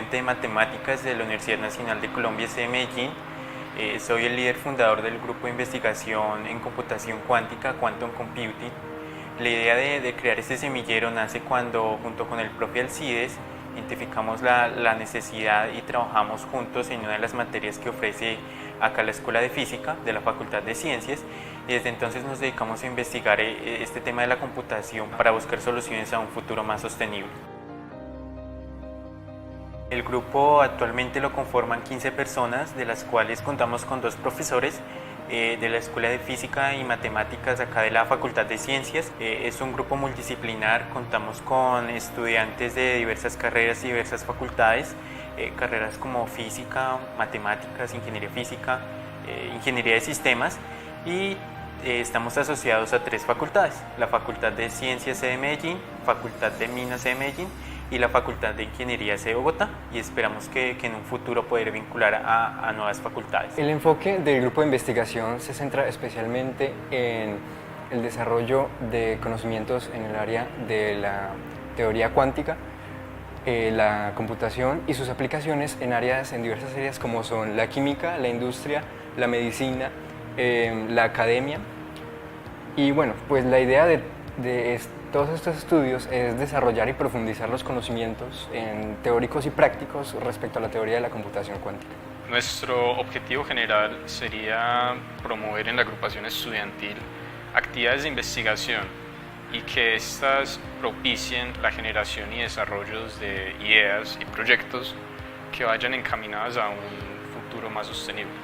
estudiante de matemáticas de la Universidad Nacional de Colombia, sede Medellín. Soy el líder fundador del grupo de investigación en computación cuántica, Quantum Computing. La idea de crear este semillero nace cuando, junto con el profe Alcides, identificamos la necesidad y trabajamos juntos en una de las materias que ofrece acá la Escuela de Física de la Facultad de Ciencias, y desde entonces nos dedicamos a investigar este tema de la computación para buscar soluciones a un futuro más sostenible. El grupo actualmente lo conforman 15 personas, de las cuales contamos con 2 profesores de la Escuela de Física y Matemáticas acá de la Facultad de Ciencias. Es un grupo multidisciplinar, contamos con estudiantes de diversas carreras y diversas facultades, carreras como física, matemáticas, ingeniería física, ingeniería de sistemas, y estamos asociados a 3 facultades: la Facultad de Ciencias de Medellín, Facultad de Minas de Medellín y la Facultad de Ingeniería de Bogotá, y esperamos que en un futuro poder vincular a nuevas facultades. El enfoque del grupo de investigación se centra especialmente en el desarrollo de conocimientos en el área de la teoría cuántica, la computación y sus aplicaciones en diversas áreas como son la química, la industria, la medicina, la academia. Y bueno, pues la idea de todos estos estudios es desarrollar y profundizar los conocimientos teóricos y prácticos respecto a la teoría de la computación cuántica. Nuestro objetivo general sería promover en la agrupación estudiantil actividades de investigación y que éstas propicien la generación y desarrollo de ideas y proyectos que vayan encaminadas a un futuro más sostenible.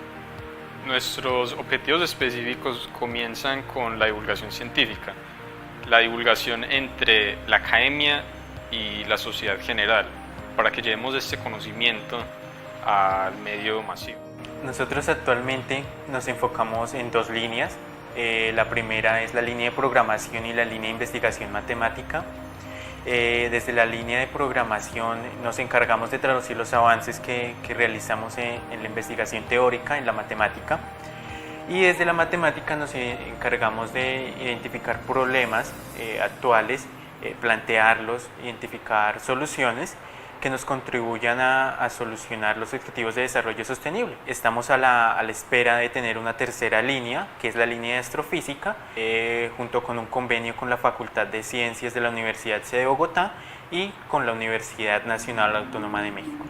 Nuestros objetivos específicos comienzan con la divulgación científica, la divulgación entre la academia y la sociedad general, para que llevemos este conocimiento al medio masivo. Nosotros actualmente nos enfocamos en 2 líneas. La primera es la línea de programación y la línea de investigación matemática. Desde la línea de programación nos encargamos de traducir los avances que realizamos en la investigación teórica, en la matemática. Y desde la matemática nos encargamos de identificar problemas actuales, plantearlos, identificar soluciones que nos contribuyan a solucionar los objetivos de desarrollo sostenible. Estamos a la espera de tener una tercera línea, que es la línea de astrofísica, junto con un convenio con la Facultad de Ciencias de la Universidad de Bogotá y con la Universidad Nacional Autónoma de México.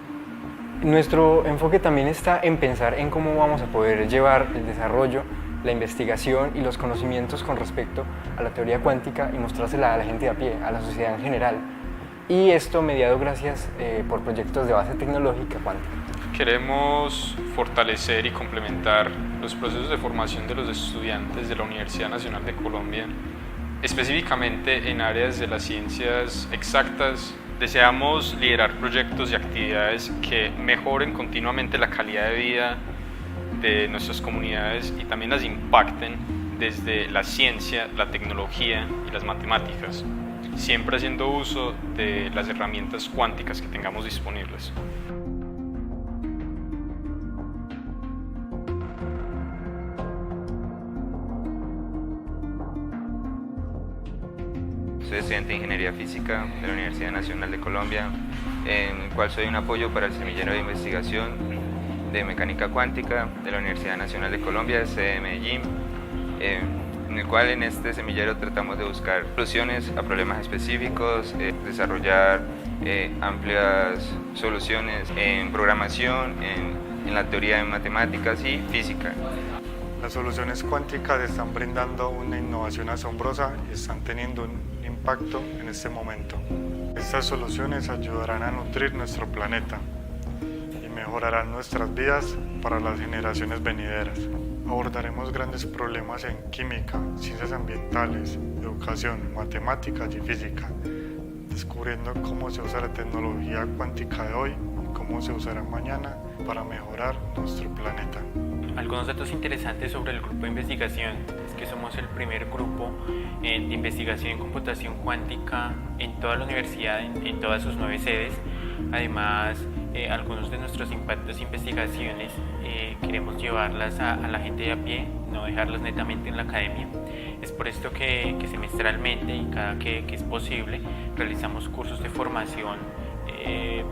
Nuestro enfoque también está en pensar en cómo vamos a poder llevar el desarrollo, la investigación y los conocimientos con respecto a la teoría cuántica y mostrársela a la gente de a pie, a la sociedad en general. Y esto mediado gracias por proyectos de base tecnológica cuántica. Queremos fortalecer y complementar los procesos de formación de los estudiantes de la Universidad Nacional de Colombia, específicamente en áreas de las ciencias exactas. Deseamos liderar proyectos y actividades que mejoren continuamente la calidad de vida de nuestras comunidades y también las impacten desde la ciencia, la tecnología y las matemáticas, siempre haciendo uso de las herramientas cuánticas que tengamos disponibles. Soy estudiante de Ingeniería Física de la Universidad Nacional de Colombia, en el cual soy un apoyo para el semillero de investigación de mecánica cuántica de la Universidad Nacional de Colombia, sede de Medellín, en el cual en este semillero tratamos de buscar soluciones a problemas específicos, desarrollar amplias soluciones en programación, en la teoría de matemáticas y física. Las soluciones cuánticas están brindando una innovación asombrosa y están teniendo un impacto en este momento. Estas soluciones ayudarán a nutrir nuestro planeta y mejorarán nuestras vidas para las generaciones venideras. Abordaremos grandes problemas en química, ciencias ambientales, educación, matemáticas y física, descubriendo cómo se usa la tecnología cuántica de hoy y cómo se usará mañana para mejorar nuestro planeta. Algunos datos interesantes sobre el grupo de investigación es que somos el primer grupo de investigación en computación cuántica en toda la universidad, en todas sus 9 sedes. Además, algunos de nuestros impactos e investigaciones queremos llevarlas a la gente de a pie, no dejarlas netamente en la academia. Es por esto que semestralmente y cada que es posible realizamos cursos de formación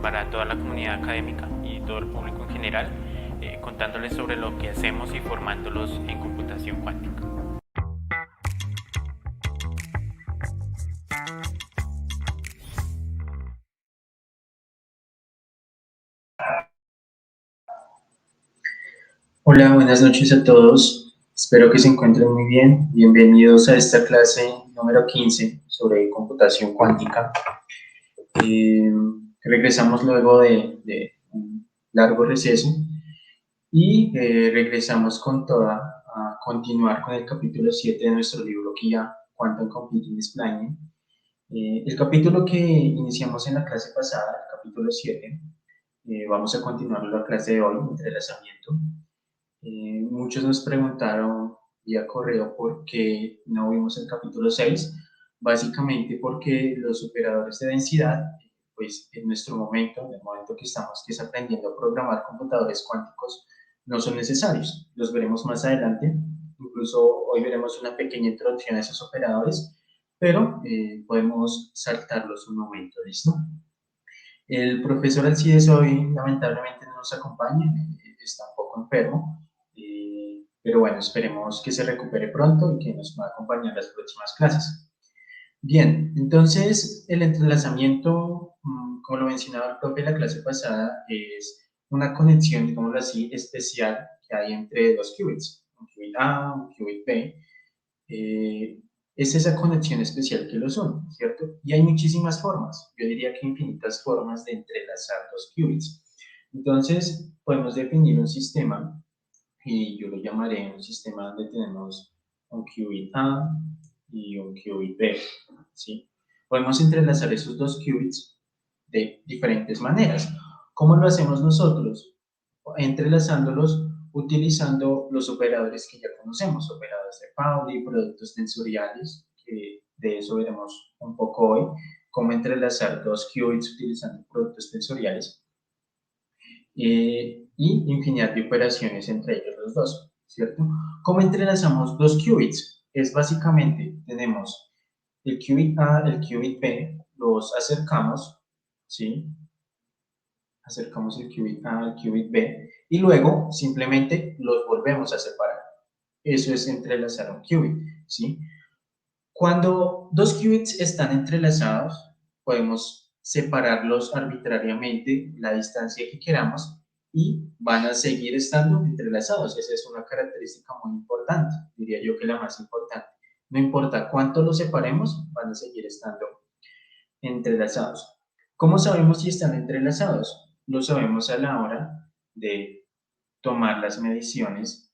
para toda la comunidad académica y todo el público en general, contándoles sobre lo que hacemos y formándolos en computación cuántica. Hola, buenas noches a todos. Espero que se encuentren muy bien. Bienvenidos a esta clase número 15 sobre computación cuántica. Regresamos luego de un largo receso y regresamos con toda a continuar con el capítulo 7 de nuestro libro guía Quantum Computing Explained. El capítulo que iniciamos en la clase pasada, el capítulo 7, vamos a continuar la clase de hoy, entrelazamiento. Muchos nos preguntaron vía correo por qué no vimos el capítulo 6, básicamente porque los operadores de densidad, pues en nuestro momento, en el momento que estamos aprendiendo a programar computadores cuánticos, no son necesarios. Los veremos más adelante, incluso hoy veremos una pequeña introducción a esos operadores, pero podemos saltarlos un momento, ¿listo? El profesor Alcides hoy lamentablemente no nos acompaña, está un poco enfermo, pero bueno, esperemos que se recupere pronto y que nos va a acompañar en las próximas clases. Bien, entonces el entrelazamiento, como lo mencionaba el profe en la clase pasada, es una conexión, digámoslo así, especial que hay entre dos qubits, un qubit A, un qubit B. Es esa conexión especial que los une, ¿cierto? Y hay muchísimas formas, yo diría que infinitas formas de entrelazar dos qubits. Entonces, podemos definir un sistema, y yo lo llamaré un sistema donde tenemos un qubit A y un qubit B, ¿sí? Podemos entrelazar esos dos qubits de diferentes maneras. ¿Cómo lo hacemos nosotros? Entrelazándolos utilizando los operadores que ya conocemos, operadores de Pauli, productos tensoriales, que de eso veremos un poco hoy, cómo entrelazar dos qubits utilizando productos tensoriales, y infinidad de operaciones entre ellos los dos, ¿cierto? ¿Cómo entrelazamos dos qubits? Es básicamente, tenemos el qubit A, el qubit B, los acercamos, ¿sí? Acercamos el qubit A al qubit B y luego simplemente los volvemos a separar. Eso es entrelazar un qubit, ¿sí? Cuando dos qubits están entrelazados, podemos separarlos arbitrariamente la distancia que queramos y van a seguir estando entrelazados. Esa es una característica muy importante, diría yo que la más importante. No importa cuánto los separemos, van a seguir estando entrelazados. ¿Cómo sabemos si están entrelazados? Lo sabemos a la hora de tomar las mediciones,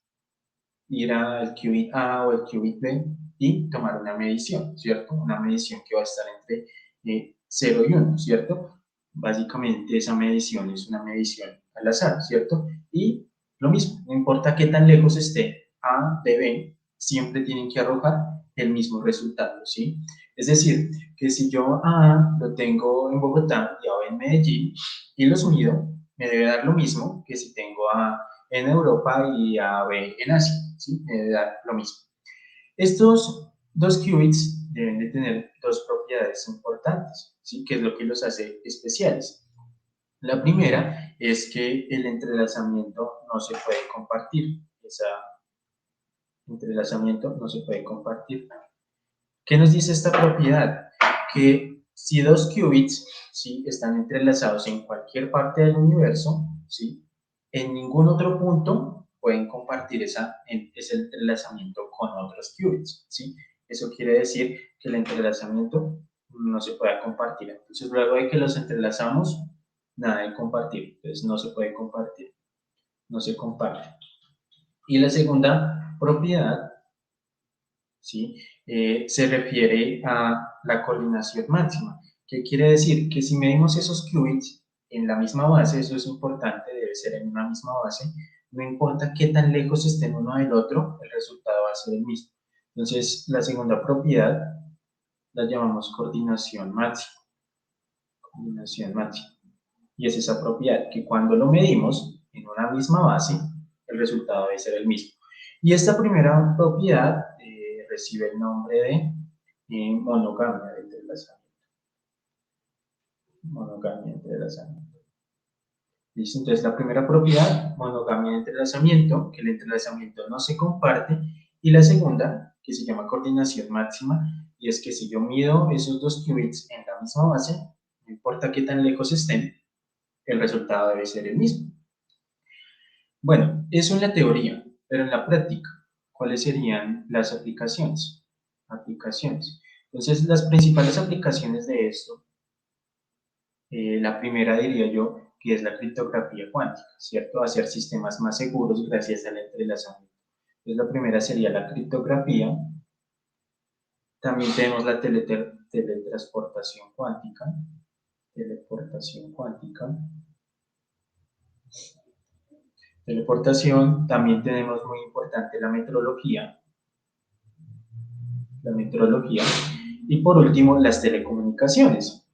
ir al qubit A o el qubit B y tomar una medición, ¿cierto? Una medición que va a estar entre 0 y 1, ¿cierto? Básicamente esa medición es una medición al azar, ¿cierto? Y lo mismo, no importa qué tan lejos esté A de B, siempre tienen que arrojar el mismo resultado, ¿sí? Es decir, que si yo A lo tengo en Bogotá y A B en Medellín y los mido, me debe dar lo mismo que si tengo A en Europa y A B en Asia, ¿sí? Me debe dar lo mismo. Estos dos qubits deben de tener dos propiedades importantes, ¿sí? Que es lo que los hace especiales. La primera es que el entrelazamiento no se puede compartir. Ese entrelazamiento no se puede compartir. ¿Qué nos dice esta propiedad? Que si dos qubits, ¿sí?, están entrelazados en cualquier parte del universo, ¿sí?, en ningún otro punto pueden compartir ese entrelazamiento con otros qubits, ¿sí? Eso quiere decir que el entrelazamiento no se puede compartir. Entonces, luego de que los entrelazamos, nada de compartir. Entonces, no se puede compartir, no se comparte. Y la segunda propiedad, ¿sí?, se refiere a la coordinación máxima. ¿Qué quiere decir? Que si medimos esos qubits en la misma base, eso es importante, debe ser en una misma base, no importa qué tan lejos estén uno del otro, el resultado va a ser el mismo. Entonces, la segunda propiedad la llamamos coordinación máxima. Coordinación máxima. Y es esa propiedad que cuando lo medimos en una misma base, el resultado debe ser el mismo. Y esta primera propiedad recibe el nombre de monogamia de entrelazamiento. Monogamia, entrelazamiento. ¿Listo? Entonces la primera propiedad, monogamia de entrelazamiento, que el entrelazamiento no se comparte, y la segunda, que se llama coordinación máxima, y es que si yo mido esos dos qubits en la misma base, no importa qué tan lejos estén, el resultado debe ser el mismo. Bueno, eso en la teoría, pero en la práctica, ¿cuáles serían las aplicaciones? Entonces, las principales aplicaciones de esto, la primera diría yo que es la criptografía cuántica, ¿cierto? Hacer sistemas más seguros gracias al entrelazamiento. Entonces, la primera sería la criptografía. También tenemos la teletransportación cuántica. Teleportación, también tenemos muy importante la metrología. Y por último, las telecomunicaciones.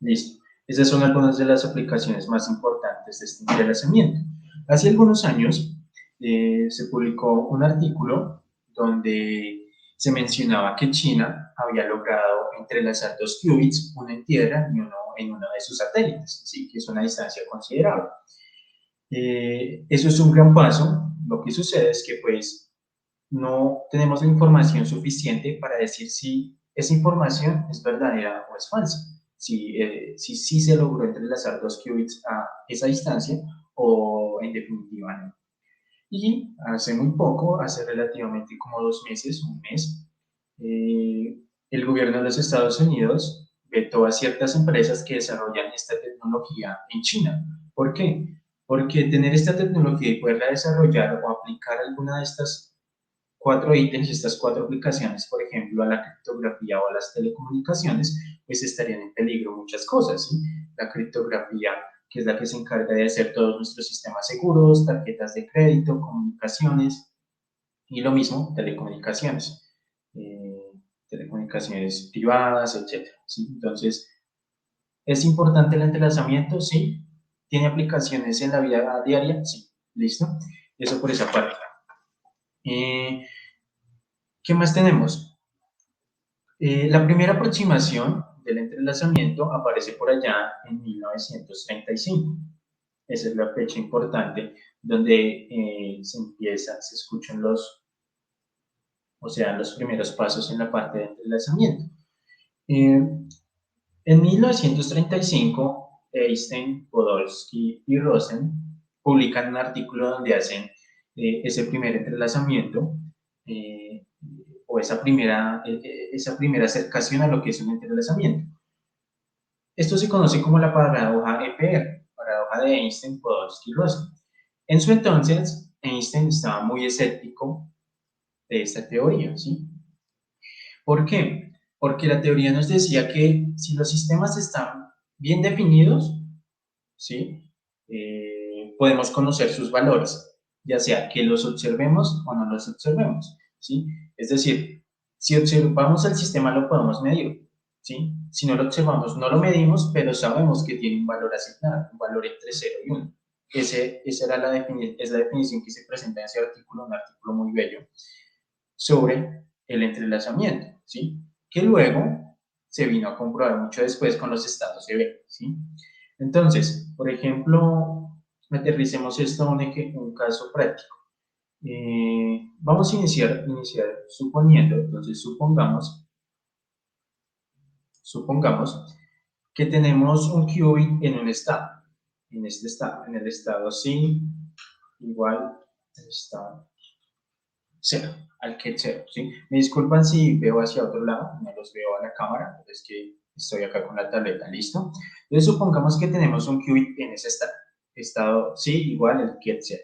Listo. Esas son algunas de las aplicaciones más importantes de este entrelazamiento. Hace algunos años se publicó un artículo donde se mencionaba que China había logrado entrelazar dos qubits, uno en tierra y uno en uno de sus satélites, ¿sí? Que es una distancia considerable. Eso es un gran paso. Lo que sucede es que pues no tenemos la información suficiente para decir si esa información es verdadera o es falsa. Si se logró entrelazar dos qubits a esa distancia o en definitiva no. Y hace muy poco, hace relativamente como 2 meses, un mes, el gobierno de los Estados Unidos vetó a ciertas empresas que desarrollan esta tecnología en China. ¿Por qué? Porque tener esta tecnología y poderla desarrollar o aplicar alguna de estas 4 ítems, estas 4 aplicaciones, por ejemplo, a la criptografía o a las telecomunicaciones, pues estarían en peligro muchas cosas, ¿sí? La criptografía, que es la que se encarga de hacer todos nuestros sistemas seguros, tarjetas de crédito, comunicaciones, y lo mismo, telecomunicaciones privadas, etc. ¿Sí? Entonces, ¿es importante el entrelazamiento? Sí. ¿Tiene aplicaciones en la vida diaria? Sí. ¿Listo? Eso por esa parte. ¿Qué más tenemos? La primera aproximación del entrelazamiento aparece por allá en 1935. Esa es la fecha importante donde se escuchan los primeros pasos en la parte de entrelazamiento. En 1935, Einstein, Podolsky y Rosen publican un artículo donde hacen ese primer entrelazamiento o esa primera acercación a lo que es un entrelazamiento. Esto se conoce como la paradoja EPR, paradoja de Einstein, Podolsky y Rosen. En su entonces, Einstein estaba muy escéptico de esta teoría, ¿sí? ¿Por qué? Porque la teoría nos decía que si los sistemas están bien definidos, ¿sí? Podemos conocer sus valores, ya sea que los observemos o no los observemos, ¿sí? Es decir, si observamos el sistema lo podemos medir, ¿sí? Si no lo observamos no lo medimos, pero sabemos que tiene un valor asignado, un valor entre 0 y 1. Esa es la definición que se presenta en ese artículo, un artículo muy bello, sobre el entrelazamiento, ¿sí? Que luego se vino a comprobar mucho después con los estados de B, ¿sí? Entonces, por ejemplo, aterricemos esto a un caso práctico. Vamos a iniciar suponiendo, entonces supongamos que tenemos un qubit en un estado, en el estado sí igual al estado 0, al que 0, ¿sí? Me disculpan si veo hacia otro lado, no los veo a la cámara, es que estoy acá con la tableta, ¿listo? Entonces supongamos que tenemos un qubit en ese estado sí igual al que 0,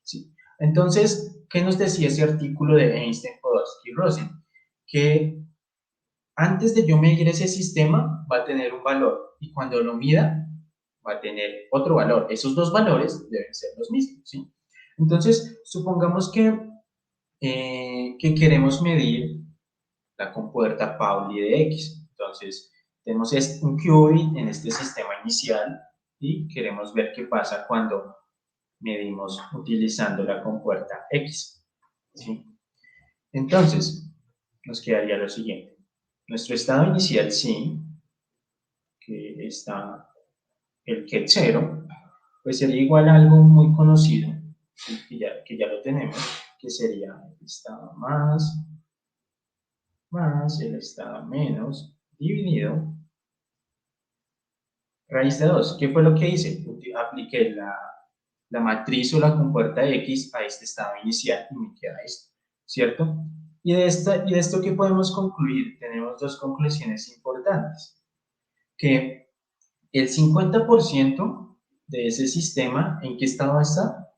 ¿sí? Entonces, ¿qué nos decía ese artículo de Einstein, Podolsky y Rosen? Que antes de yo medir ese sistema va a tener un valor y cuando lo mida va a tener otro valor. Esos dos valores deben ser los mismos, ¿sí? Entonces, supongamos que queremos medir la compuerta Pauli de X. Entonces, tenemos un qubit en este sistema inicial y queremos ver qué pasa cuando medimos utilizando la compuerta X, ¿sí? Entonces, nos quedaría lo siguiente. nuestro estado inicial sí, que está el que es 0, pues sería igual a algo muy conocido, ¿sí? que ya lo tenemos, que sería el estado más el estado menos dividido raíz de 2. ¿Qué fue lo que hice? Apliqué la matriz o la compuerta de x a este estado inicial y me queda esto, ¿cierto? Y de esto, ¿qué podemos concluir? Tenemos dos conclusiones importantes. Que el 50% de ese sistema, ¿en qué estado está?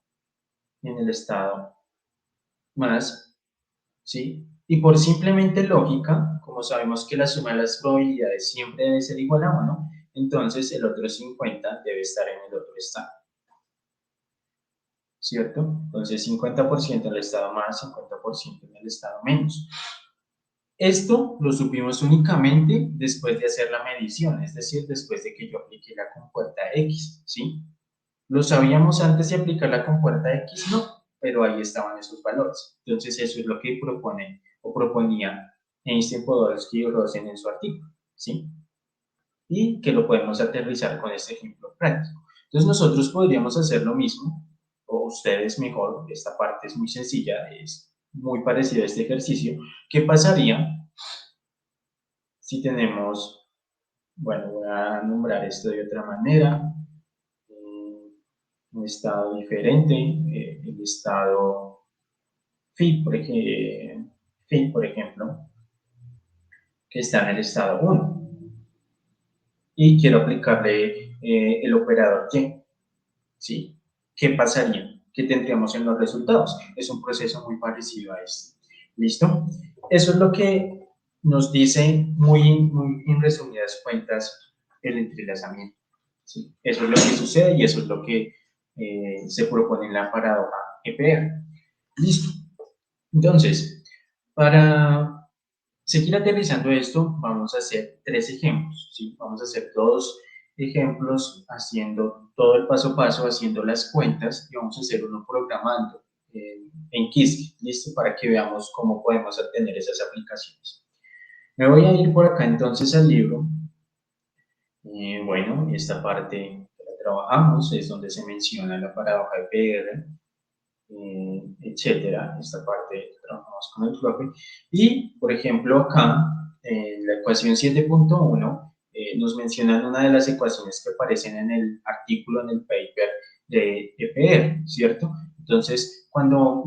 En el estado más, ¿sí? Y por simplemente lógica, como sabemos que la suma de las probabilidades siempre debe ser igual a 1, entonces el otro 50 debe estar en el otro estado, ¿cierto? Entonces 50% en el estado más, 50% en el estado menos. Esto lo supimos únicamente después de hacer la medición, es decir, después de que yo apliqué la compuerta X, ¿sí? ¿Lo sabíamos antes de aplicar la compuerta X? No, pero ahí estaban esos valores. Entonces eso es lo que propone o proponía Einstein, Podolsky y Rosen en su artículo, ¿sí? Y que lo podemos aterrizar con este ejemplo práctico. Entonces nosotros podríamos hacer lo mismo, o ustedes mejor, esta parte es muy sencilla, es muy parecida a este ejercicio. ¿Qué pasaría si tenemos, bueno, voy a nombrar esto de otra manera, un estado diferente, el estado phi, por ejemplo, que está en el estado 1, y quiero aplicarle el operador y, ¿sí? ¿Qué pasaría? ¿Qué tendríamos en los resultados? Es un proceso muy parecido a este. ¿Listo? Eso es lo que nos dice muy en resumidas cuentas el entrelazamiento. ¿Sí? Eso es lo que sucede y eso es lo que se propone en la paradoja EPR. Listo. Entonces, para seguir aterrizando esto, vamos a hacer 3 ejemplos, ¿sí? Vamos a hacer 2 ejemplos haciendo todo el paso a paso, haciendo las cuentas, y vamos a hacer uno programando en Qiskit, ¿listo? Para que veamos cómo podemos obtener esas aplicaciones. Me voy a ir por acá entonces al libro. Bueno, esta parte que la trabajamos es donde se menciona la paradoja de PR, etcétera. Esta parte trabajamos con el profe. Y, por ejemplo, acá, en la ecuación 7.1, nos mencionan una de las ecuaciones que aparecen en el artículo, en el paper de EPR, ¿cierto? Entonces, cuando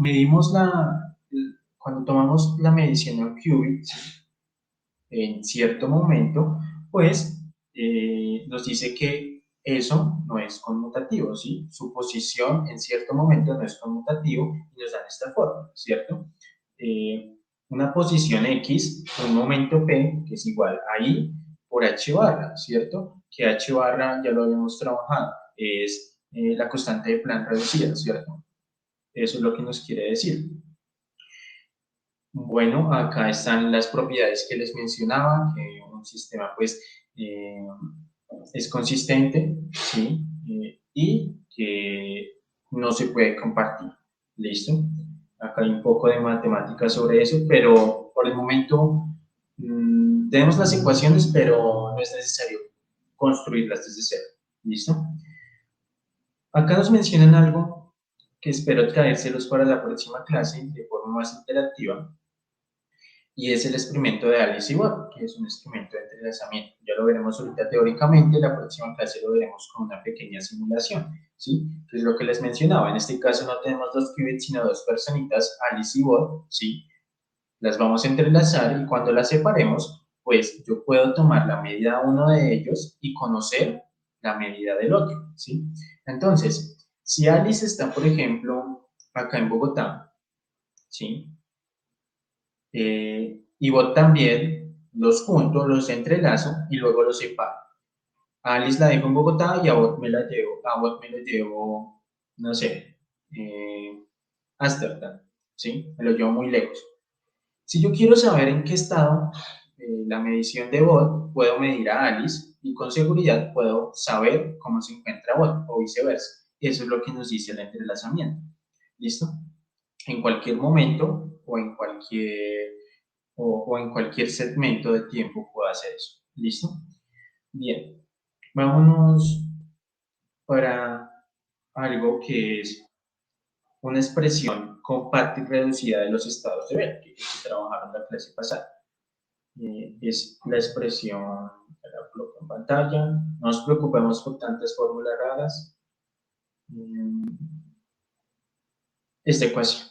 tomamos la medición en qubits, en cierto momento, pues nos dice que eso no es conmutativo, ¿sí? Su posición en cierto momento no es conmutativo y nos dan esta forma, ¿cierto? Una posición X, un momento P, que es igual a I por H barra, ¿cierto? Que H barra ya lo habíamos trabajado, es la constante de Planck reducida, ¿cierto? Eso es lo que nos quiere decir. Bueno, acá están las propiedades que les mencionaba, que un sistema pues es consistente, ¿sí? Y que no se puede compartir. ¿Listo? Acá hay un poco de matemática sobre eso, pero por el momento tenemos las ecuaciones, pero no es necesario construirlas desde cero. ¿Listo? Acá nos mencionan algo que espero traérselos para la próxima clase de forma más interactiva, y es el experimento de Alice y Bob, que es un experimento de entrelazamiento. Ya lo veremos ahorita teóricamente, la próxima clase lo veremos con una pequeña simulación, ¿sí? Que es lo que les mencionaba, en este caso no tenemos 2 qubits, sino 2 personitas, Alice y Bob, ¿sí? Las vamos a entrelazar y cuando las separemos, pues yo puedo tomar la medida de uno de ellos y conocer la medida del otro, ¿sí? Entonces, si Alice está, por ejemplo, acá en Bogotá, ¿sí? Y Bot también, los junto, los entrelazo y luego los separo. A Alice la dejo en Bogotá y a Bot me lo llevo, no sé, Ámsterdam, ¿sí? Me lo llevo muy lejos. Si yo quiero saber en qué estado la medición de Bot, puedo medir a Alice y con seguridad puedo saber cómo se encuentra Bot o viceversa. Eso es lo que nos dice el entrelazamiento. ¿Listo? En cualquier momento o en cualquier o en cualquier segmento de tiempo puedo hacer eso. ¿Listo? Bien, vámonos para algo que es una expresión compacta y reducida de los estados de Bell, que trabajaron la clase pasada. Es la expresión, la coloco en pantalla, no nos preocupemos por tantas fórmulas raras. Esta ecuación,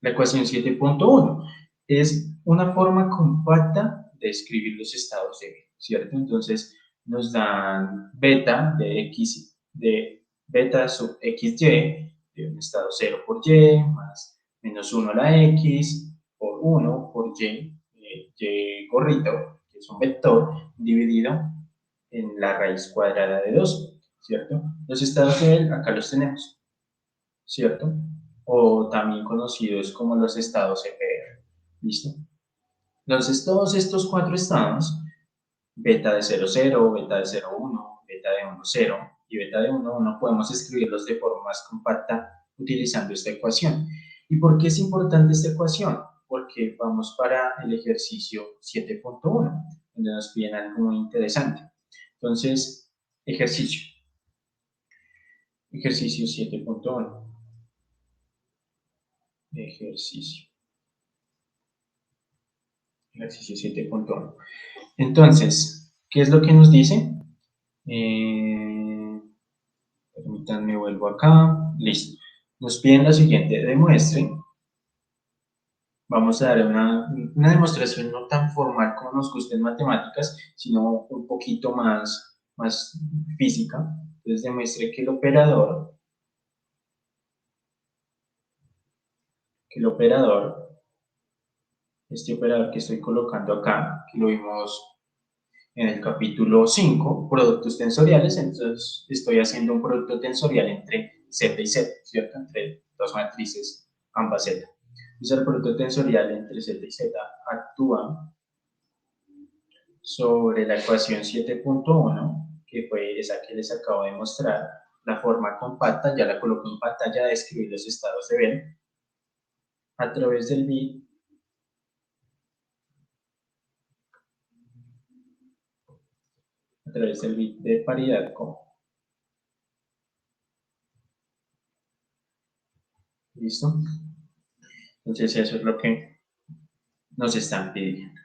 la ecuación 7.1, es una forma compacta de escribir los estados de Bell, ¿cierto? Entonces nos dan beta de x, de beta sub xy, de un estado 0 por y, más menos 1 a la x, por 1 por y, y gorrito, que es un vector, dividido en la raíz cuadrada de 2, ¿cierto? Los estados de Bell acá los tenemos, ¿cierto? O también conocidos como los estados EPR, ¿listo? Entonces todos estos 4 estados, beta de 0, 0, beta de 0, 1, beta de 1, 0 y beta de 1, 1, podemos escribirlos de forma más compacta utilizando esta ecuación. ¿Y por qué es importante esta ecuación? Porque vamos para el ejercicio 7.1, donde nos piden algo muy interesante. Entonces, ejercicio 7.1. Ejercicio 7.1. Entonces, ¿qué es lo que nos dice? Permítanme, vuelvo acá. Listo. Nos piden lo siguiente: demuestre. Vamos a dar una demostración no tan formal como nos gusta en matemáticas, sino un poquito más física. Entonces, demuestre que el operador, este operador que estoy colocando acá, que lo vimos en el capítulo 5, productos tensoriales, entonces estoy haciendo un producto tensorial entre Z y Z, ¿cierto? Entre dos matrices, ambas Z. Entonces el producto tensorial entre Z y Z actúa sobre la ecuación 7.1, que fue esa que les acabo de mostrar, la forma compacta, ya la coloco en pantalla, de escribir los estados de Bell, a través del bit de paridad con. ¿Listo? Entonces eso es lo que nos están pidiendo.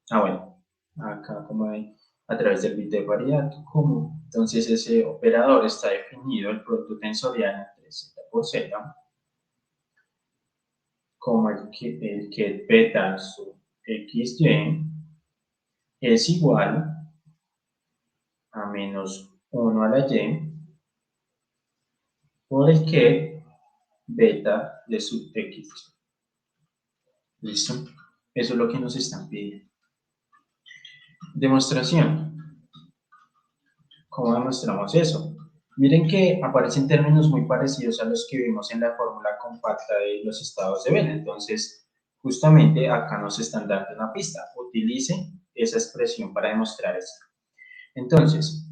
Bueno, acá como hay a través del bit de paridad común. Entonces ese operador está definido, el producto tensorial entre Z por Z, como el que beta sub xy es igual a menos 1 a la y por el que beta de sub x. ¿Listo? Eso es lo que nos están pidiendo. Demostración. ¿Cómo demostramos eso? Miren que aparecen términos muy parecidos a los que vimos en la fórmula compacta de los estados de Bell. Entonces, justamente acá nos están dando una pista. Utilice esa expresión para demostrar esto. Entonces,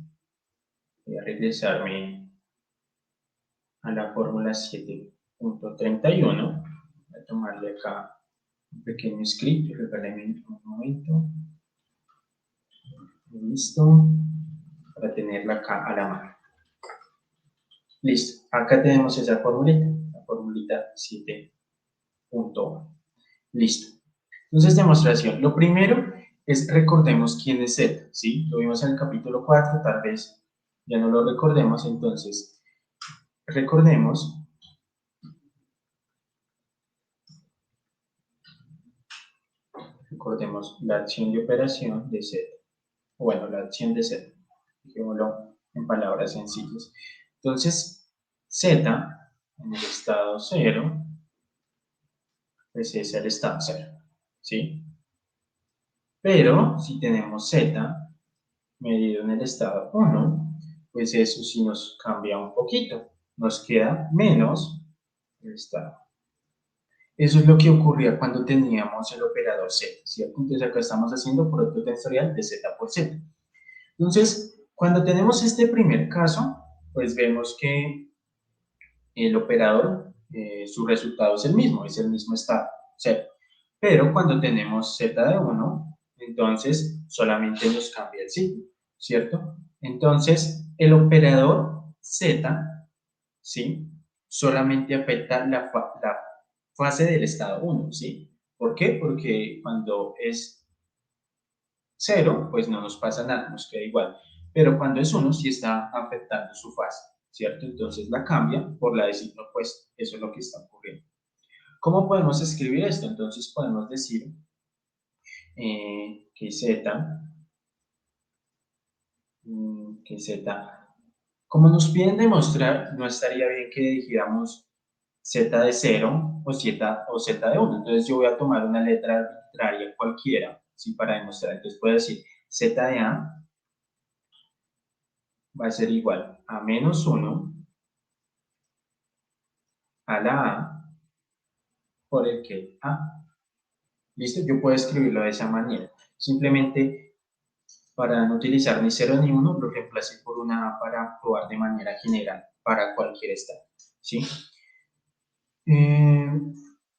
voy a regresarme a la fórmula 7.31. Voy a tomarle acá un pequeño script. Regálame un momento. Listo. Para tenerla acá a la mano. Listo, acá tenemos esa formulita, la formulita 7.1. Listo. Entonces, demostración. Lo primero es, recordemos quién es Z, ¿sí? Lo vimos en el capítulo 4, tal vez ya no lo recordemos, entonces, recordemos la acción de operación de Z, bueno, la acción de Z, dejémoslo en palabras sencillas. Entonces, Z en el estado 0, pues es el estado 0, ¿sí? Pero si tenemos Z medido en el estado 1, pues eso sí nos cambia un poquito, nos queda menos el estado. Eso es lo que ocurría cuando teníamos el operador Z, ¿cierto? Entonces acá estamos haciendo producto tensorial de Z por Z. Entonces, cuando tenemos este primer caso, pues vemos que el operador, su resultado es el mismo estado, 0. Pero cuando tenemos z de 1, entonces solamente nos cambia el signo, ¿cierto? Entonces, el operador z, ¿sí? Solamente afecta la fase del estado 1, ¿sí? ¿Por qué? Porque cuando es 0, pues no nos pasa nada, nos queda igual. Pero cuando es 1, sí está afectando su fase, ¿cierto? Entonces la cambia por la de signo opuesto. Eso es lo que está ocurriendo. ¿Cómo podemos escribir esto? Entonces podemos decir que z, como nos piden demostrar, no estaría bien que dijéramos z de 0 o z de 1. Entonces yo voy a tomar una letra arbitraria cualquiera, ¿sí? Para demostrar. Entonces puedo decir z de a va a ser igual a menos 1 a la a por el que a. ¿Listo? Yo puedo escribirlo de esa manera. Simplemente para no utilizar ni 0 ni 1, lo reemplacé por una a para probar de manera general para cualquier estado. ¿Sí?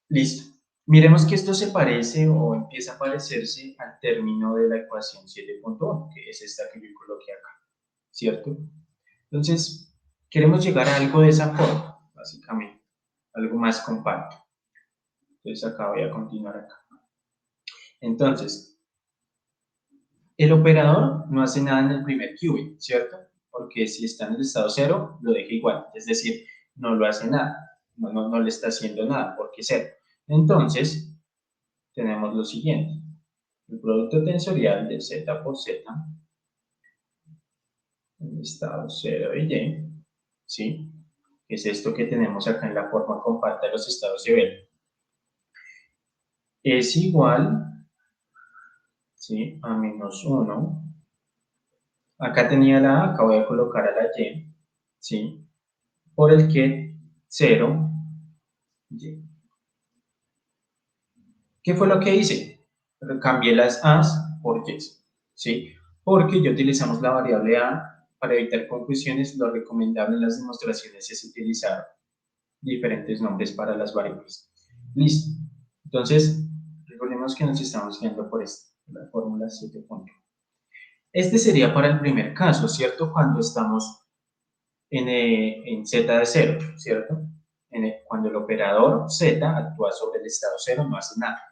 Listo. Miremos que esto se parece o empieza a parecerse al término de la ecuación 7.1, que es esta que yo coloqué acá, ¿cierto? Entonces, queremos llegar a algo de esa forma, básicamente, algo más compacto. Entonces, acá voy a continuar acá. Entonces, el operador no hace nada en el primer qubit, ¿cierto? Porque si está en el estado 0, lo deja igual, es decir, no lo hace nada, no le está haciendo nada, porque es 0. Entonces, tenemos lo siguiente, el producto tensorial de z por z, en estado 0 y y, ¿sí? Que es esto que tenemos acá en la forma compacta de los estados de Bell, es igual, ¿sí? A menos 1. Acá tenía la A, acá voy a colocar a la Y, ¿sí? Por el que 0, Y. ¿Qué fue lo que hice? Cambié las A's por Y's, ¿sí? Porque ya utilizamos la variable A para evitar confusiones. Lo recomendable en las demostraciones es utilizar diferentes nombres para las variables. Listo. Entonces, recordemos que nos estamos guiando por esta, la fórmula 7. Este sería para el primer caso, ¿cierto? Cuando estamos en z de 0, ¿cierto? Cuando el operador z actúa sobre el estado 0, no hace nada.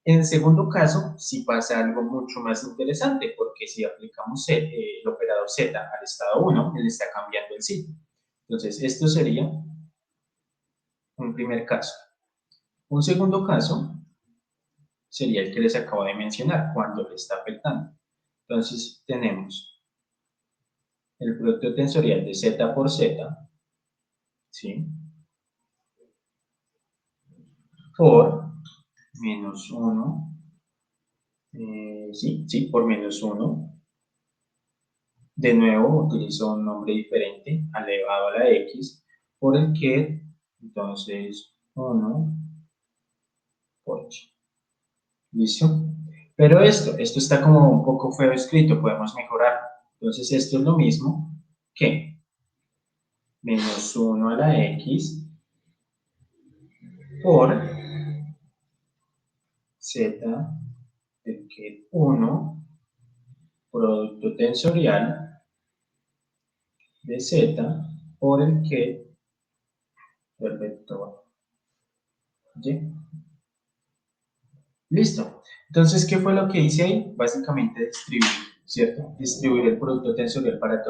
En el segundo caso, sí pasa algo mucho más interesante, porque si aplicamos el operador z al estado 1, él está cambiando el signo. Entonces, esto sería un primer caso. Un segundo caso sería el que les acabo de mencionar, cuando le está afectando. Entonces, tenemos el producto tensorial de z por z, ¿sí? Por menos 1, sí, por menos 1. De nuevo, utilizo un nombre diferente, elevado a la x, por el que, entonces, 1 por 8. ¿Listo? Pero esto está como un poco feo escrito, podemos mejorarlo. Entonces, esto es lo mismo que menos 1 a la x por z del que 1 producto tensorial de z por el que del vector y. Listo. Entonces, ¿qué fue lo que hice ahí? Básicamente distribuir, ¿cierto? Distribuir el producto tensorial para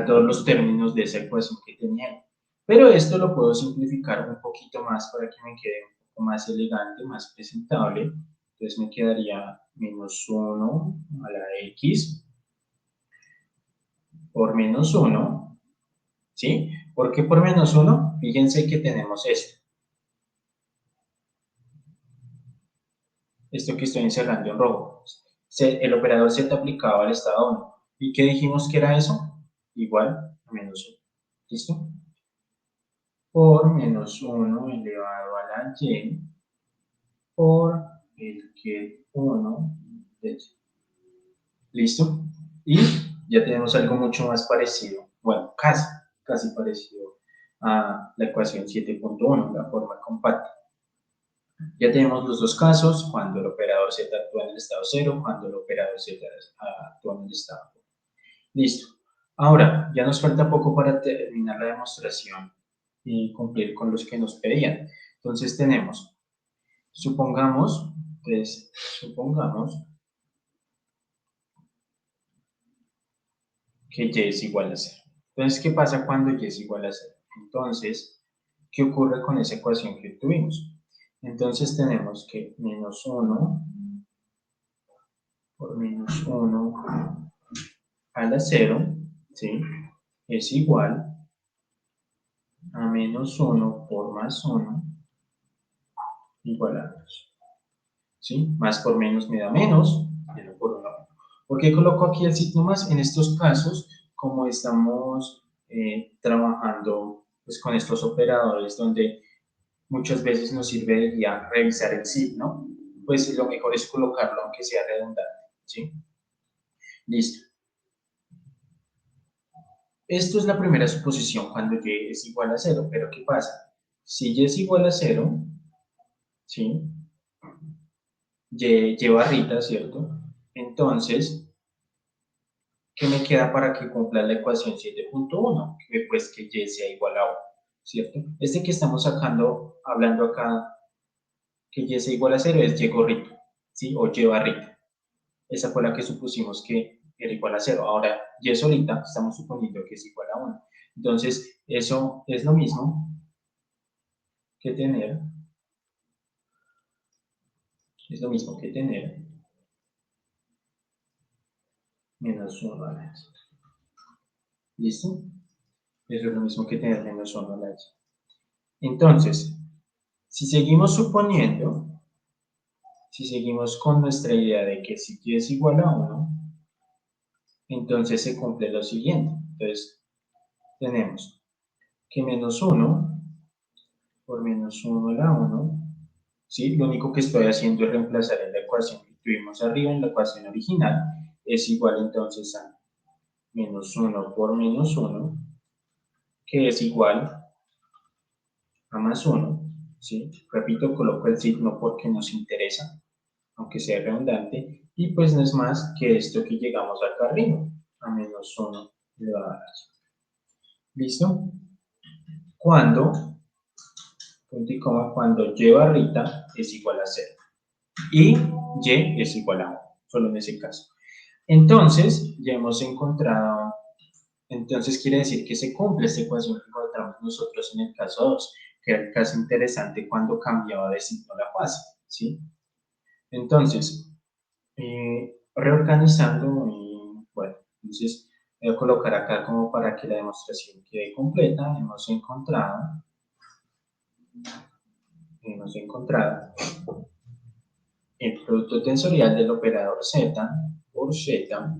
todos los términos de esa ecuación que tenía. Pero esto lo puedo simplificar un poquito más para que me quede un poco más elegante, más presentable. Entonces me quedaría menos 1 a la x por menos 1, ¿sí? ¿Por qué por menos 1? Fíjense que tenemos esto que estoy encerrando en rojo. El operador z aplicado al estado 1. ¿Y qué dijimos que era eso? Igual a menos 1. ¿Listo? Por menos 1 elevado a la y por el que 1 de y. ¿Listo? Y ya tenemos algo mucho más parecido, bueno, casi parecido a la ecuación 7.1, la forma compacta. Ya tenemos los dos casos, cuando el operador Z actúa en el estado 0, cuando el operador Z actúa en el estado 1. Listo. Ahora, ya nos falta poco para terminar la demostración y cumplir con los que nos pedían. Entonces tenemos, supongamos que y es igual a 0. Entonces, ¿qué pasa cuando y es igual a 0? Entonces, ¿qué ocurre con esa ecuación que tuvimos? Entonces tenemos que menos 1 por menos 1 a la 0, ¿sí? Es igual a menos 1 por más 1 igual a 2. ¿Sí? Más por menos me da menos, 0 por 1. ¿Por qué coloco aquí el signo más? En estos casos, como estamos trabajando pues, con estos operadores donde muchas veces nos sirve de guía revisar el signo, pues lo mejor es colocarlo aunque sea redundante. ¿Sí? Listo. Esto es la primera suposición cuando y es igual a 0, pero ¿qué pasa? Si y es igual a 0, ¿sí? Y barrita, ¿cierto? Entonces, ¿qué me queda para que cumpla la ecuación 7.1? Pues que y sea igual a 1, ¿cierto? Este que estamos hablando acá, que y sea igual a 0, es y gorrito, ¿sí? O y barrita. Esa fue la que supusimos que era igual a 0. Ahora, y solita, estamos suponiendo que es igual a 1. Entonces, eso es lo mismo que tener, menos 1 a la h. ¿Listo? Eso es lo mismo que tener menos 1 a la h. Entonces, si seguimos con nuestra idea de que si y es igual a 1, entonces se cumple lo siguiente. Entonces, tenemos que menos 1 por menos 1 a la 1, ¿sí? Lo único que estoy haciendo es reemplazar en la ecuación que tuvimos arriba, en la ecuación original, es igual entonces a menos 1 por menos 1, que es igual a más 1, ¿sí? Repito, coloco el signo porque nos interesa, aunque sea redundante, y pues no es más que esto que llegamos acá arriba, a menos 1 elevado a la h. ¿Listo? Cuando, punto y coma, cuando y barrita es igual a 0 y y es igual a 1, solo en ese caso. Entonces, ya hemos encontrado, entonces quiere decir que se cumple esta ecuación que encontramos nosotros en el caso 2, que era el caso interesante cuando cambiaba de signo la fase, ¿sí? Entonces, reorganizando, y bueno, entonces voy a colocar acá como para que la demostración quede completa. Hemos encontrado el producto tensorial del operador z por z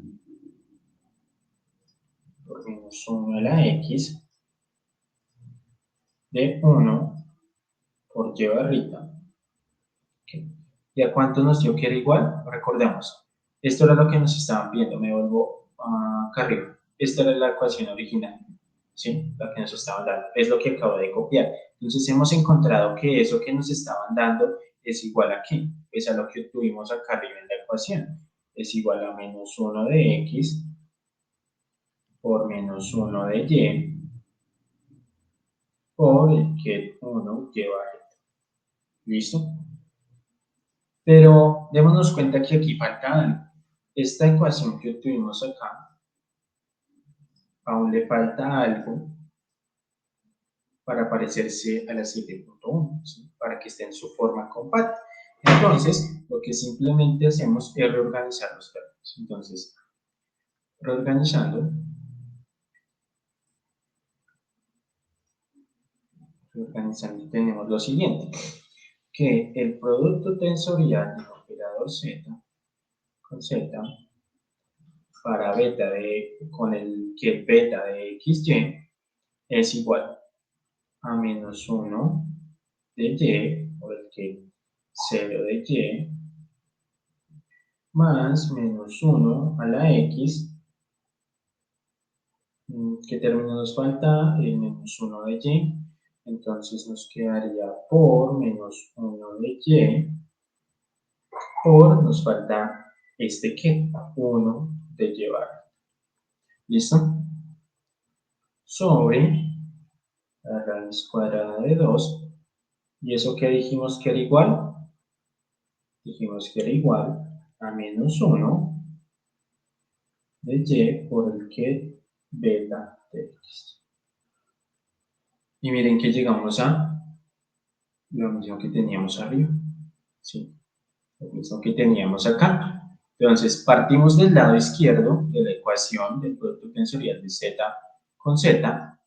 por menos 1 a la x de 1 por y barrita. Okay. ¿Y a cuánto nos dio que era igual? Recordemos, esto era lo que nos estaban viendo. Me vuelvo acá arriba. Esta era la ecuación original, ¿sí? La que nos estaban dando. Es lo que acabo de copiar. Entonces hemos encontrado que eso que nos estaban dando es igual a ¿qué? Pues a lo que obtuvimos acá arriba en la ecuación. Es igual a menos 1 de x por menos 1 de y por el que 1 y barrita. ¿Listo? Pero démonos cuenta que aquí falta algo. Esta ecuación que obtuvimos acá, aún le falta algo para parecerse a la 7.1, ¿sí? Para que esté en su forma compacta. Entonces, lo que simplemente hacemos es reorganizar los términos. Entonces, reorganizando tenemos lo siguiente, que el producto tensorial del operador z con z para con el que beta de xy es igual a menos 1 de y por el que 0 de y más menos 1 a la x. ¿Qué término nos falta? El menos 1 de y. Entonces nos quedaría por menos 1 de y por, nos falta este que, 1 de y barra. ¿Listo? Sobre la raíz cuadrada de 2. ¿Y eso qué dijimos que era igual? Dijimos que era igual a menos 1 de y por el que beta de x. Y miren que llegamos a lo mismo que teníamos arriba. ¿Sí? Lo mismo que teníamos acá. Entonces, partimos del lado izquierdo de la ecuación del producto tensorial de z con z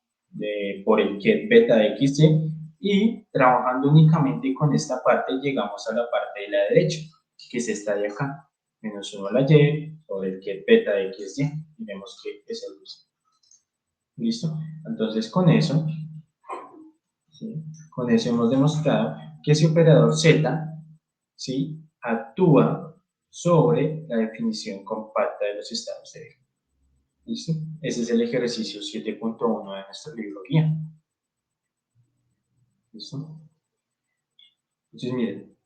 por el que beta de xy, y trabajando únicamente con esta parte llegamos a la parte de la derecha, que es esta de acá, menos 1 a la y sobre el que beta de xy, y vemos que es el mismo. ¿Listo? Entonces con eso, ¿sí? Con eso hemos demostrado que ese operador z, ¿sí?, actúa sobre la definición compacta de los estados de B. ¿Listo? Ese es el ejercicio 7.1 de nuestro libro guía. ¿Listo? Entonces, miren,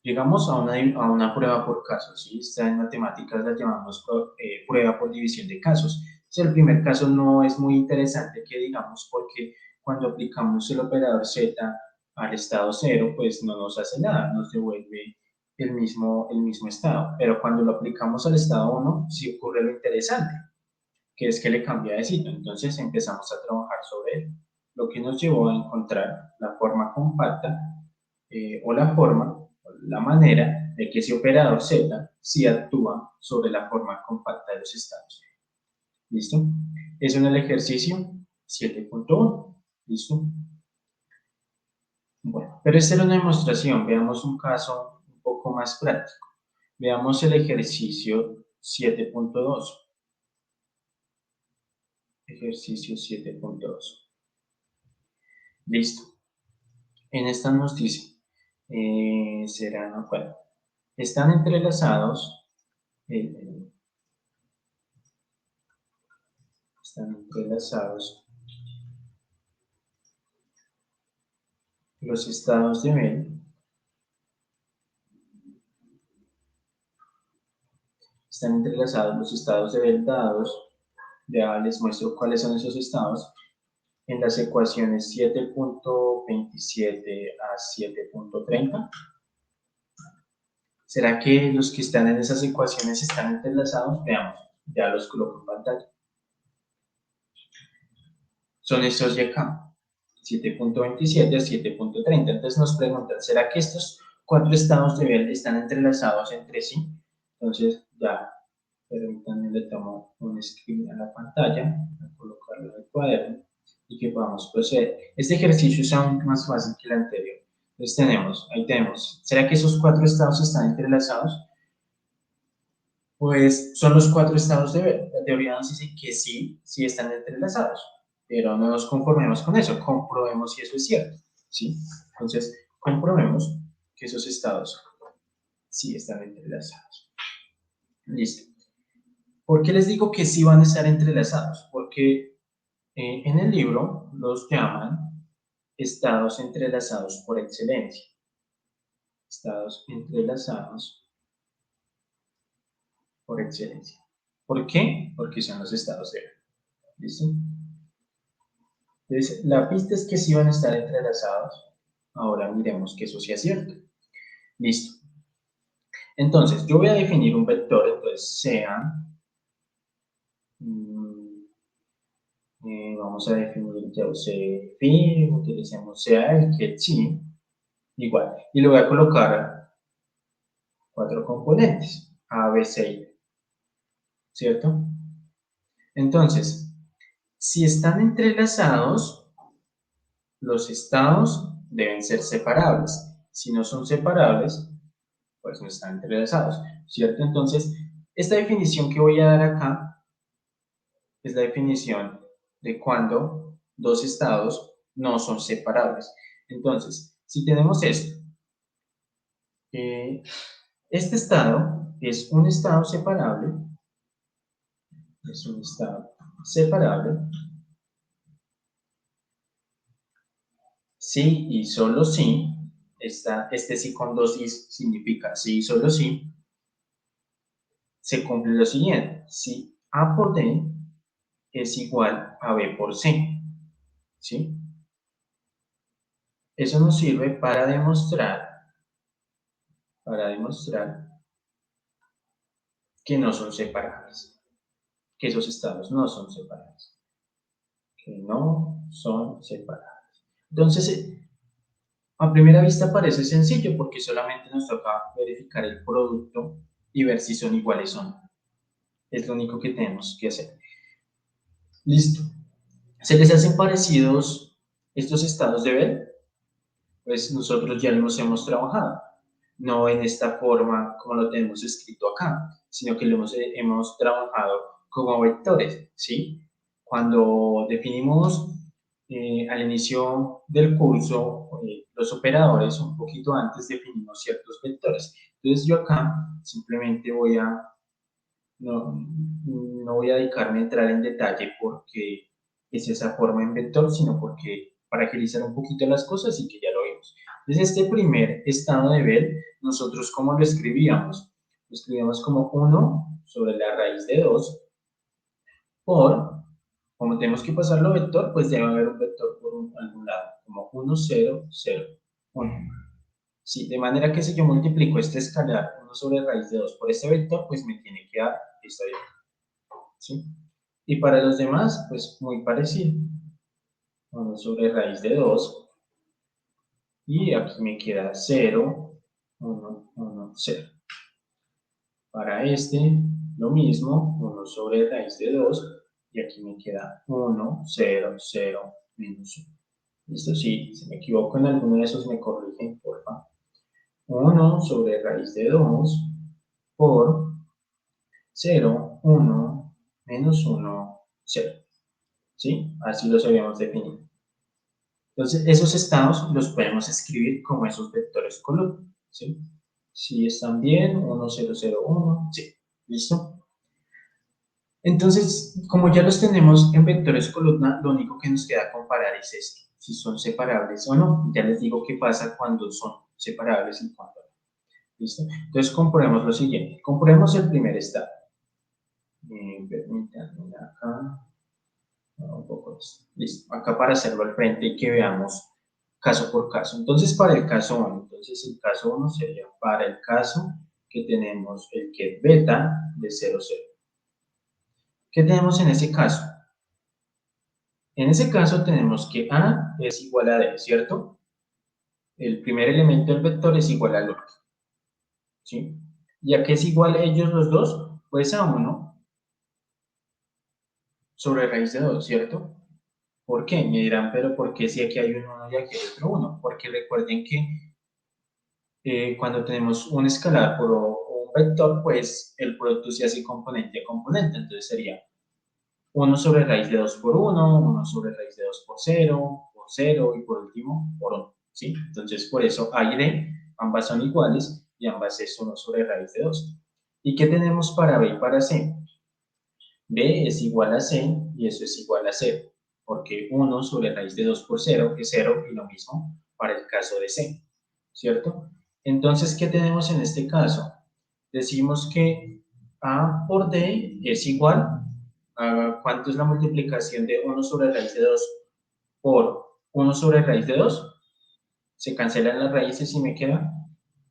llegamos a una prueba por casos, ¿sí? Esta en matemáticas la llamamos prueba por división de casos. Entonces, el primer caso no es muy interesante que digamos, porque cuando aplicamos el operador z al estado 0, pues no nos hace nada, nos devuelve el mismo estado. Pero cuando lo aplicamos al estado 1, sí ocurre lo interesante, que es que le cambia de signo. Entonces empezamos a trabajar sobre él, lo que nos llevó a encontrar la forma compacta o la manera de que ese operador z sí actúa sobre la forma compacta de los estados. ¿Listo? Eso en el ejercicio 7.1. ¿Listo? Bueno, pero esta era una demostración. Veamos un caso un poco más práctico. Veamos el ejercicio 7.2. Ejercicio 7.2. Listo. En esta nos dice, bueno, están entrelazados los estados de Bell. Están entrelazados los estados de Bell dados. Ya les muestro cuáles son esos estados en las ecuaciones 7.27 a 7.30. ¿Será que los que están en esas ecuaciones están entrelazados? Veamos, ya los coloco en pantalla. Son estos de acá, 7.27 a 7.30. Entonces nos preguntan, ¿será que estos 4 estados de Bell están entrelazados entre sí? Entonces ya, permítanme, le tomo un screen a la pantalla, a colocarlo en el cuaderno y que podamos proceder. Este ejercicio es aún más fácil que el anterior. Entonces ahí tenemos, ¿será que esos 4 estados están entrelazados? Pues son los 4 estados de Bell. La teoría nos dice que sí, sí están entrelazados. Pero no nos conformemos con eso, comprobemos si eso es cierto, ¿sí? Entonces, comprobemos que esos estados sí están entrelazados. Listo. ¿Por qué les digo que sí van a estar entrelazados? Porque en el libro los llaman estados entrelazados por excelencia. Estados entrelazados por excelencia. ¿Por qué? Porque son los estados de Bell. ¿Listo? Entonces, la pista es que sí van a estar entrelazados. Ahora miremos que eso sea cierto. Listo. Entonces, yo voy a definir un vector, entonces sea, vamos a definir ya phi, utilicemos sea el que sí, igual. Y le voy a colocar 4 componentes, A, B, C y D. ¿Cierto? Entonces, si están entrelazados, los estados deben ser separables. Si no son separables, pues no están entrelazados, ¿cierto? Entonces, esta definición que voy a dar acá es la definición de cuando dos estados no son separables. Entonces, si tenemos esto, este estado es un estado separable, si y solo si, este si con dos i significa si y solo si, se cumple lo siguiente. Si A por D es igual a B por C, ¿sí? Eso nos sirve para demostrar que no son separables, que esos estados no son separables, que no son separables. Entonces, a primera vista parece sencillo porque solamente nos toca verificar el producto y ver si son iguales o no. Es lo único que tenemos que hacer. Listo. ¿Se les hacen parecidos estos estados de Bell? Pues nosotros ya los hemos trabajado. No en esta forma como lo tenemos escrito acá, sino que lo hemos trabajado como vectores, ¿sí? Cuando definimos al inicio del curso los operadores, un poquito antes definimos ciertos vectores. Entonces yo acá simplemente no voy a dedicarme a entrar en detalle porque es esa forma en vector, sino porque para agilizar un poquito las cosas y que ya lo vimos. Entonces este primer estado de Bell, nosotros ¿cómo lo escribíamos? Lo escribíamos como 1 sobre la raíz de 2 por, como tenemos que pasarlo a vector, pues debe haber un vector por algún lado, como 1, 0, 0, 1. Sí, de manera que si yo multiplico este escalar 1 sobre raíz de 2 por este vector, pues me tiene que dar esta vector, ¿sí? Y para los demás, pues muy parecido. 1 sobre raíz de 2. Y aquí me queda 0, 1, 1, 0. Para este, lo mismo, 1 sobre raíz de 2. Y aquí me queda 1, 0, 0, menos 1. ¿Listo? Si me equivoco en alguno de esos, me corrigen, por favor. 1 sobre raíz de 2 por 0, 1, menos 1, 0. ¿Sí? Así los habíamos definido. Entonces, esos estados los podemos escribir como esos vectores columna. ¿Sí? Si están bien, 1, 0, 0, 1. Sí. ¿Listo? Entonces, como ya los tenemos en vectores columna, lo único que nos queda comparar es esto, si son separables o no. Ya les digo qué pasa cuando son separables y cuando no. ¿Listo? Entonces, comprobemos lo siguiente. Comprobemos el primer estado. Permítanme acá. Un poco esto. Listo. Acá para hacerlo al frente y que veamos caso por caso. Entonces, para el caso 1, entonces el caso 1 sería para el caso que tenemos el que beta de 0, 0. ¿Qué tenemos en ese caso? En ese caso tenemos que A es igual a D, ¿cierto? El primer elemento del vector es igual al otro. ¿Sí? ¿Y a qué es igual a ellos los dos? Pues a 1 sobre raíz de 2, ¿cierto? ¿Por qué? Me dirán, pero ¿por qué si aquí hay un 1 y aquí hay otro 1? Porque recuerden que cuando tenemos un escalar por un vector, pues el producto se hace componente a componente. Entonces sería 1 sobre raíz de 2 por 1, 1 sobre raíz de 2 por 0 y por último por 1. ¿Sí? Entonces por eso A y D, ambas son iguales y ambas es 1 sobre raíz de 2. ¿Y qué tenemos para B y para C? B es igual a C y eso es igual a 0, porque 1 sobre raíz de 2 por 0 es 0 y lo mismo para el caso de C, ¿cierto? Entonces, ¿qué tenemos en este caso? Decimos que A por D es igual a ¿cuánto es la multiplicación de 1 sobre raíz de 2 por 1 sobre raíz de 2? Se cancelan las raíces y me queda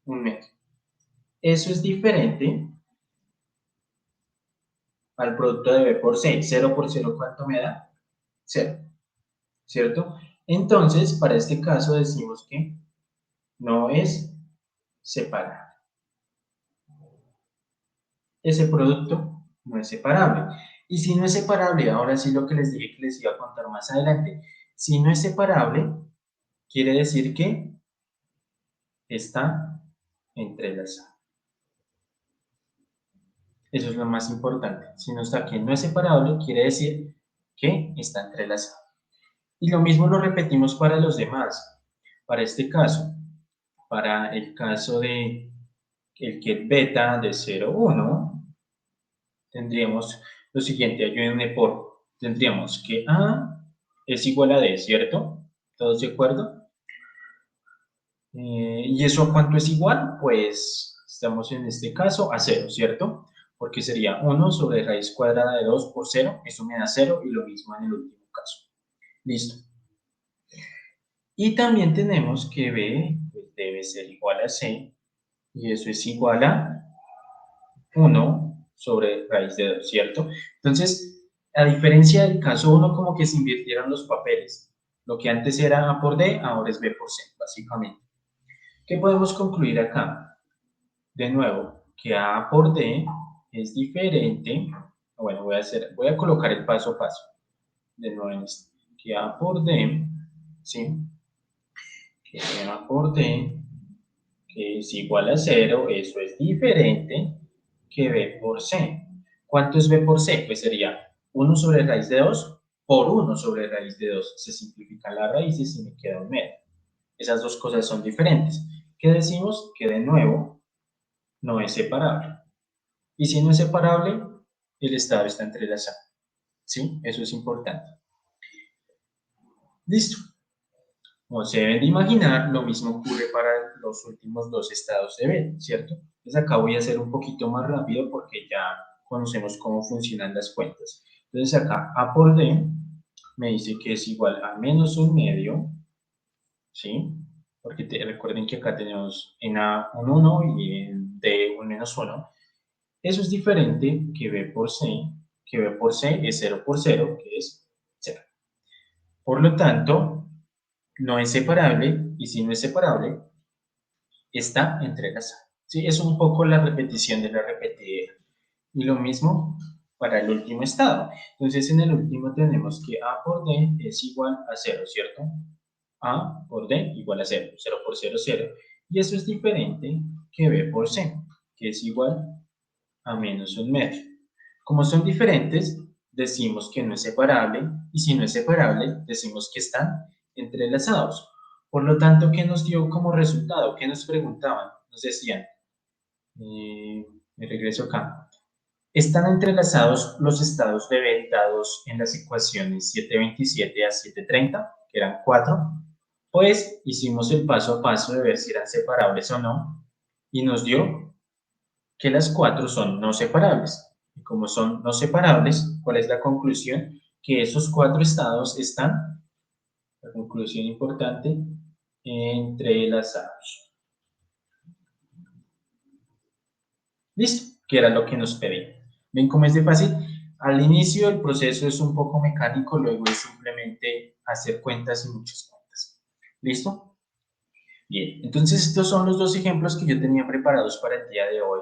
un medio. Eso es diferente al producto de B por C. 0 por 0, ¿cuánto me da? 0, ¿cierto? Entonces, para este caso decimos que no es separable. Ese producto no es separable. Y si no es separable, ahora sí lo que les dije que les iba a contar más adelante, si no es separable, quiere decir que está entrelazado. Eso es lo más importante. Si no está aquí, no es separable, quiere decir que está entrelazado. Y lo mismo lo repetimos para los demás. Para este caso, para el caso de el que beta de 0, 1, tendríamos lo siguiente, ayúdenme por, tendríamos que A es igual a D, ¿cierto? ¿Todos de acuerdo? ¿Y eso a cuánto es igual? Pues estamos en este caso a 0, ¿cierto? Porque sería 1 sobre raíz cuadrada de 2 por 0, eso me da 0 y lo mismo en el último caso. Listo. Y también tenemos que B pues, debe ser igual a C y eso es igual a 1 sobre raíz de 2, ¿cierto? Entonces, a diferencia del caso 1, como que se invirtieron los papeles. Lo que antes era A por D, ahora es B por C, básicamente. ¿Qué podemos concluir acá? De nuevo, que A por D es diferente. Bueno, voy a colocar el paso a paso. De nuevo en este. Que A por D, ¿sí? Que A por D, que es igual a 0, eso es diferente que B por C. ¿Cuánto es B por C? Pues sería 1 sobre raíz de 2 por 1 sobre raíz de 2. Se simplifican las raíces y me queda un medio. Esas dos cosas son diferentes. ¿Qué decimos? Que de nuevo no es separable. Y si no es separable, el estado está entrelazado. ¿Sí? Eso es importante. Listo. Como se deben de imaginar, lo mismo ocurre para los últimos dos estados de B, ¿cierto? Entonces acá voy a hacer un poquito más rápido porque ya conocemos cómo funcionan las cuentas. Entonces acá A por D me dice que es igual a menos un medio, ¿sí? Porque recuerden que acá tenemos en A un 1 y en D un menos 1. Eso es diferente que B por C, que B por C es 0 por 0, que es 0. Por lo tanto, no es separable, y si no es separable, está entrelazado. ¿Sí? Es un poco la repetición de la repetidera. Y lo mismo para el último estado. Entonces, en el último tenemos que A por D es igual a 0, ¿cierto? A por D igual a 0, 0 por 0, 0. Y eso es diferente que B por C, que es igual a menos un medio. Como son diferentes, decimos que no es separable, y si no es separable, decimos que están entrelazados. Por lo tanto, ¿qué nos dio como resultado? ¿Qué nos preguntaban? Nos decían, me regreso acá. Están entrelazados los estados de B dados en las ecuaciones 727 a 730, que eran 4. Pues hicimos el paso a paso de ver si eran separables o no, y nos dio que las 4 son no separables. Y como son no separables, ¿cuál es la conclusión? Que esos 4 estados están, la conclusión importante, entrelazados. Listo, que era lo que nos pedía. ¿Ven cómo es de fácil? Al inicio el proceso es un poco mecánico, luego es simplemente hacer cuentas y muchas cuentas. ¿Listo? Bien, entonces estos son los dos ejemplos que yo tenía preparados para el día de hoy.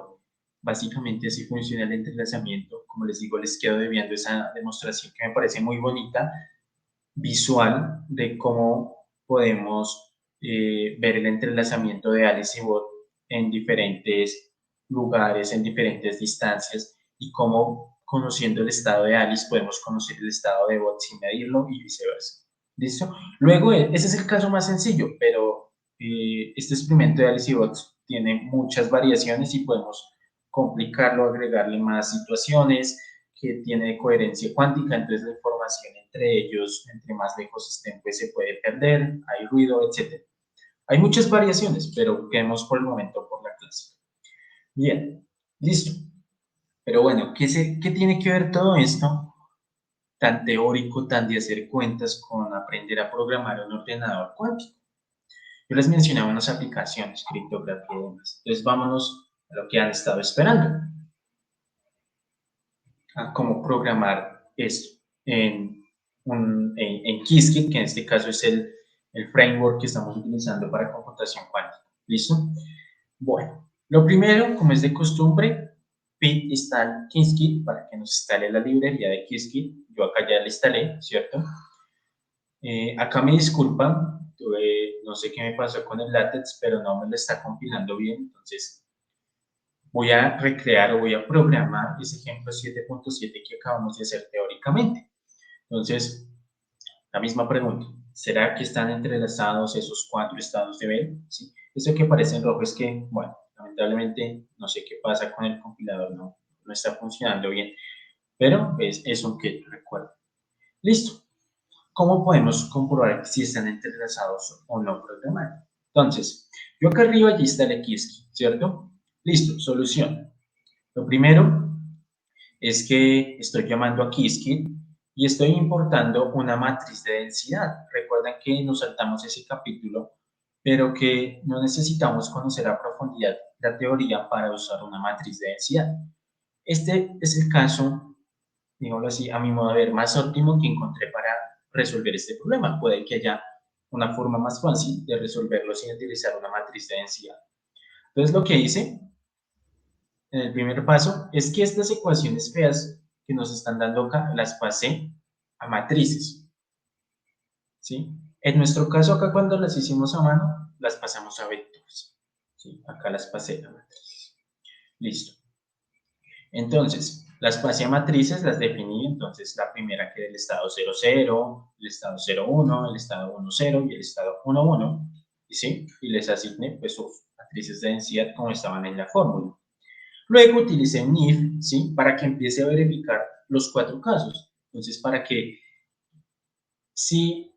Básicamente así funciona el entrelazamiento. Como les digo, les quedo debiendo esa demostración que me parece muy bonita, visual, de cómo podemos ver el entrelazamiento de Alice y Bob en diferentes lugares, en diferentes distancias, y cómo conociendo el estado de Alice podemos conocer el estado de Bob sin medirlo y viceversa. ¿Listo? Luego, ese es el caso más sencillo, pero este experimento de Alice y Bob tiene muchas variaciones y podemos complicarlo, agregarle más situaciones, que tiene coherencia cuántica, entonces la información entre ellos, entre más lejos estén, pues se puede perder, hay ruido, etc. Hay muchas variaciones, pero quedemos por el momento por la clase. Bien, listo. Pero bueno, ¿qué tiene que ver todo esto tan teórico, tan de hacer cuentas con aprender a programar un ordenador cuántico? Yo les mencionaba unas aplicaciones, criptografía y demás. Entonces vámonos a lo que han estado esperando. A cómo programar esto en Qiskit, que en este caso es el framework que estamos utilizando para computación cuántica. ¿Listo? Bueno, lo primero, como es de costumbre, pip install Qiskit para que nos instale la librería de Qiskit. Yo acá ya la instalé, ¿cierto? Acá me disculpan, no sé qué me pasó con el LaTeX, pero no me lo está compilando bien, entonces voy a recrear o voy a programar ese ejemplo 7.7 que acabamos de hacer teóricamente. Entonces, la misma pregunta, ¿será que están entrelazados esos 4 estados de B? ¿Sí? Eso que aparece en rojo es que, bueno, lamentablemente no sé qué pasa con el compilador, no está funcionando bien, pero es un que recuerdo. Listo. ¿Cómo podemos comprobar si están entrelazados o no programados? Entonces, yo acá arriba ya está el Qiski, ¿cierto? Listo, solución. Lo primero es que estoy llamando a Qiskit y estoy importando una matriz de densidad. Recuerden que nos saltamos ese capítulo, pero que no necesitamos conocer a profundidad la teoría para usar una matriz de densidad. Este es el caso, digámoslo así, a mi modo de ver, más óptimo que encontré para resolver este problema. Puede que haya una forma más fácil de resolverlo sin utilizar una matriz de densidad. Entonces, lo que hice en el primer paso es que estas ecuaciones feas que nos están dando acá las pasé a matrices, ¿sí? En nuestro caso acá cuando las hicimos a mano, las pasamos a vectores, ¿sí? Acá las pasé a matrices. Listo. Entonces, las pasé a matrices, las definí, entonces la primera que era el estado 0, 0, el estado 0, 1, el estado 1, 0 y el estado 1, 1, ¿sí? Y les asigné pues sus matrices de densidad como estaban en la fórmula. Luego utilicé un if, ¿sí? Para que empiece a verificar los 4 casos. Entonces, para que si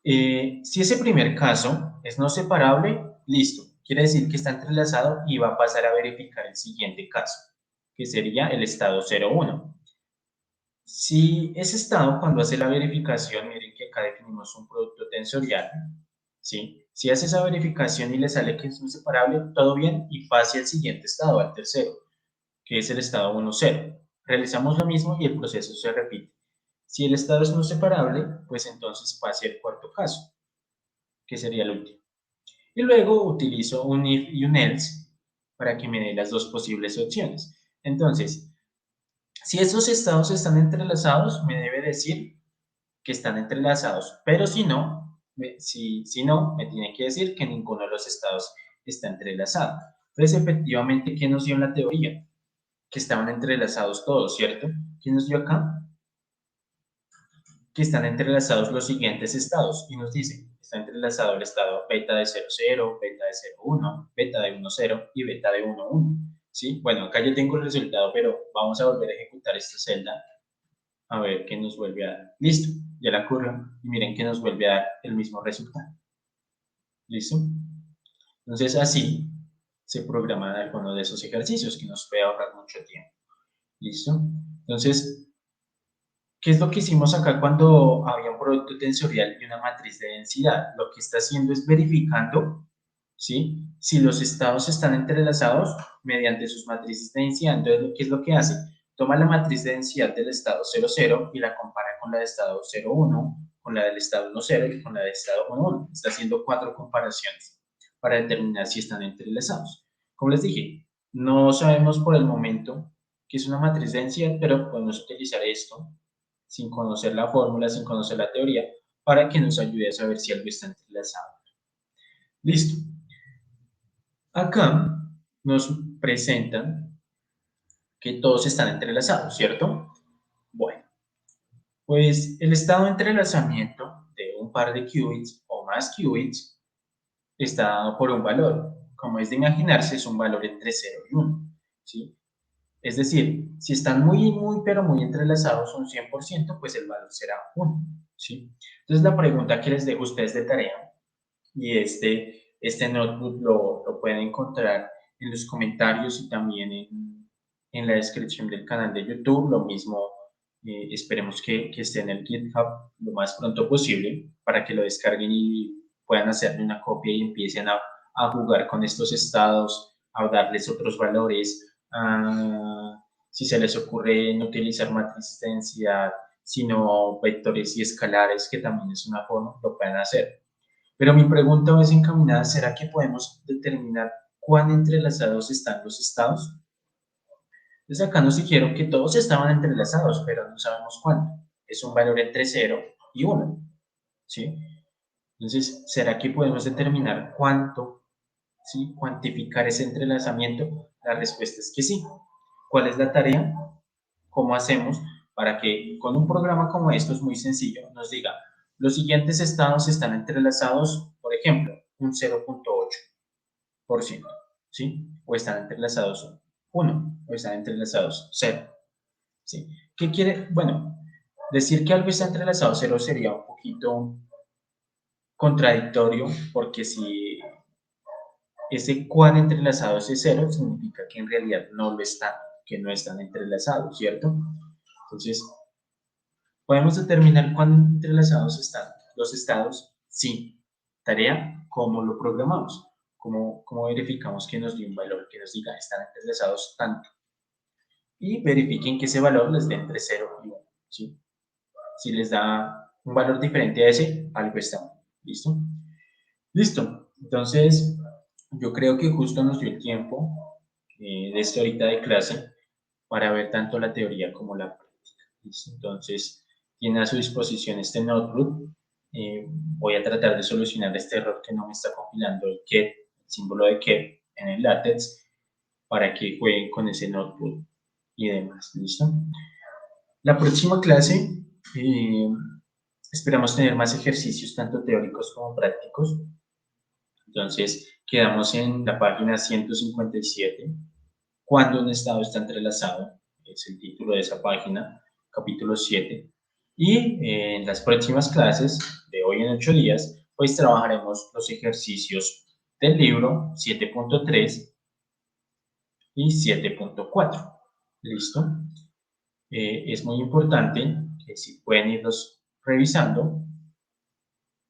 ese primer caso es no separable, listo. Quiere decir que está entrelazado y va a pasar a verificar el siguiente caso, que sería el estado 0,1. Si ese estado, cuando hace la verificación, miren que acá definimos un producto tensorial, ¿sí? Si hace esa verificación y le sale que es no separable, todo bien y pase al siguiente estado, al tercero, que es el estado 1,0. Realizamos lo mismo y el proceso se repite. Si el estado es no separable, pues entonces pase al cuarto caso, que sería el último. Y luego utilizo un if y un else para que me dé las dos posibles opciones. Entonces, si esos estados están entrelazados, me debe decir que están entrelazados, pero si no, si no, me tiene que decir que ninguno de los estados está entrelazado. Entonces, efectivamente, ¿qué nos dio en la teoría? Que estaban entrelazados todos, ¿cierto? ¿Qué nos dio acá? Que están entrelazados los siguientes estados y nos dice, está entrelazado el estado beta de 0, 0, beta de 0, 1, beta de 1, 0 y beta de 1, 1. ¿Sí? Bueno, acá yo tengo el resultado, pero vamos a volver a ejecutar esta celda a ver qué nos vuelve a dar. Listo, ya la corro y miren que nos vuelve a dar el mismo resultado. ¿Listo? Entonces así se programan algunos de esos ejercicios que nos puede ahorrar mucho tiempo. ¿Listo? Entonces, ¿qué es lo que hicimos acá cuando había un producto tensorial y una matriz de densidad? Lo que está haciendo es verificando, ¿sí?, si los estados están entrelazados mediante sus matrices de densidad. Entonces, ¿qué es lo que hace? Toma la matriz de densidad del estado 0, 0 y la compara con la del estado 0, 1, con la del estado 1, 0 y con la del estado 1, 1. Está haciendo 4 comparaciones para determinar si están entrelazados. Como les dije, no sabemos por el momento qué es una matriz de densidad, pero podemos utilizar esto sin conocer la fórmula, sin conocer la teoría, para que nos ayude a saber si algo está entrelazado. Listo. Acá nos presentan que todos están entrelazados, ¿cierto? Bueno, pues el estado de entrelazamiento de un par de qubits o más qubits está dado por un valor. Como es de imaginarse, es un valor entre 0 y 1, ¿sí? Es decir, si están pero muy entrelazados un 100%, pues el valor será 1, ¿sí? Entonces la pregunta que les dejo a ustedes de tarea, y este notebook lo pueden encontrar en los comentarios y también en la descripción del canal de YouTube, lo mismo esperemos que esté en el GitHub lo más pronto posible para que lo descarguen y puedan hacerle una copia y empiecen a jugar con estos estados, a darles otros valores. Si se les ocurre no utilizar matrices de densidad, sino vectores y escalares, que también es una forma, lo pueden hacer. Pero mi pregunta es encaminada, ¿será que podemos determinar cuán entrelazados están los estados? Entonces acá nos dijeron que todos estaban entrelazados, pero no sabemos cuánto. Es un valor entre 0 y 1, ¿sí? Entonces, ¿será que podemos determinar cuánto, ¿sí?, cuantificar ese entrelazamiento? La respuesta es que sí. ¿Cuál es la tarea? ¿Cómo hacemos para que con un programa como esto, es muy sencillo, nos diga los siguientes estados están entrelazados, por ejemplo, un 0,8%, ¿sí? O están entrelazados 1, o están entrelazados 0, ¿sí? ¿Qué quiere? Bueno, decir que algo está entrelazado 0 sería un poquito contradictorio, porque si ese cuán entrelazados es 0 significa que en realidad no lo están, que no están entrelazados, ¿cierto? Entonces, ¿podemos determinar cuán entrelazados están los estados? Sí. Tarea, ¿cómo lo programamos? ¿Cómo verificamos que nos dio un valor que nos diga están entrelazados tanto? Y verifiquen que ese valor les dé entre 0 y 1, ¿sí? Si les da un valor diferente a ese, algo está mal. ¿Listo? Listo. Entonces, yo creo que justo nos dio el tiempo de esta horita de clase para ver tanto la teoría como la práctica. ¿Listo? Entonces, tiene a su disposición este notebook. Voy a tratar de solucionar este error que no me está compilando el ket, el símbolo de ket en el látex, para que jueguen con ese notebook y demás. ¿Listo? La próxima clase esperamos tener más ejercicios, tanto teóricos como prácticos. Entonces, quedamos en la página 157. Cuando un estado está entrelazado, es el título de esa página, capítulo 7. Y en las próximas clases, de hoy en 8 días, pues trabajaremos los ejercicios del libro 7.3 y 7.4. ¿Listo? Es muy importante que si pueden irlos revisando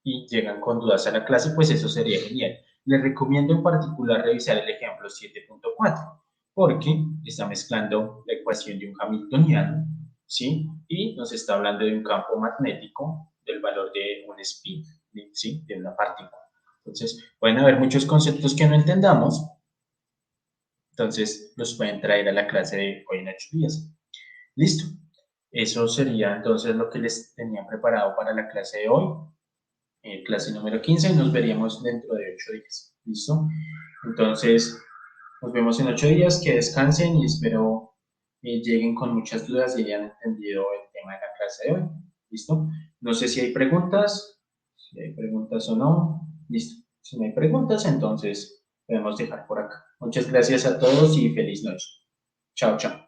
y llegan con dudas a la clase, pues eso sería genial. Les recomiendo en particular revisar el ejemplo 7.4 porque está mezclando la ecuación de un hamiltoniano, ¿sí? Y nos está hablando de un campo magnético del valor de un spin, ¿sí? De una partícula. Entonces, pueden haber muchos conceptos que no entendamos, entonces los pueden traer a la clase de hoy en 8 días. Listo. Eso sería entonces lo que les tenía preparado para la clase de hoy. Clase número 15 y nos veríamos dentro de 8 días. ¿Listo? Entonces, nos vemos en 8 días, que descansen y espero lleguen con muchas dudas y hayan entendido el tema de la clase de hoy. ¿Listo? No sé si hay preguntas o no. Listo. Si no hay preguntas, entonces podemos dejar por acá. Muchas gracias a todos y feliz noche. Chao, chao.